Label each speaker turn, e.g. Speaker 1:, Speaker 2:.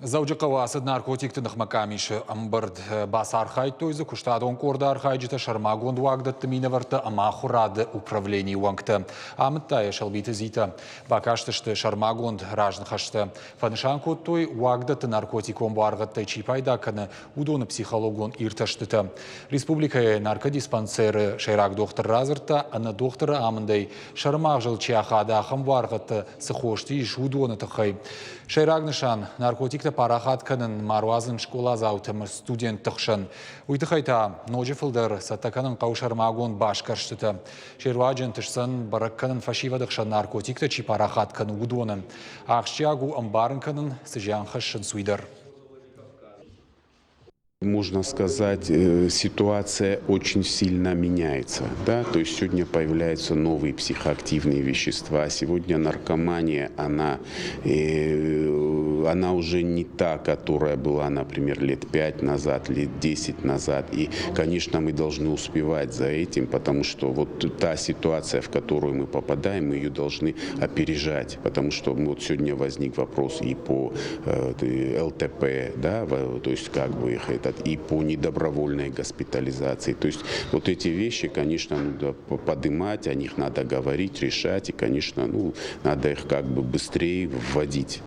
Speaker 1: Заужакова асад наркотикты нахмакамиши амбард басар хайтойзы куштадон корда архайджита шармагон дуагдатты минаварта амахурады управление уангта. Амыттая шалбиты зита. Бакаштышты шармагонд ражнхашты. Фанышан коттой уагдатты наркотикон буаргаттай чипайда каны удоны психологон ирташтыта. Республика наркодиспансеры шайрак доктор разырта, ана доктора амындай шармаг жылчияхада ахам буаргатты сыхошти иш удоны тахай. Шайрак нышан наркотикты парахат канын маруазым школа заутым студент тықшын. Уйтықайта ножифылдар саттаканын қаушармагон башкарштыты. Шерваджын тышсын баракканын фашивадықшын наркотикты чи парахат канын удонын. Ақшчиагу амбарын канын сыжян хышын суйдар.
Speaker 2: Можно сказать, ситуация очень сильно меняется. Да? То есть сегодня появляются новые психоактивные вещества. Сегодня наркомания, она уже не та, которая была, например, лет 5 назад, лет 10 назад. И, конечно, мы должны успевать за этим, потому что вот та ситуация, в которую мы попадаем, мы ее должны опережать. Потому что вот сегодня возник вопрос и по ЛТП, да, то есть как бы их и по недобровольной госпитализации. То есть вот эти вещи, конечно, надо поднимать, о них надо говорить, решать, и, конечно, надо их как бы быстрее вводить.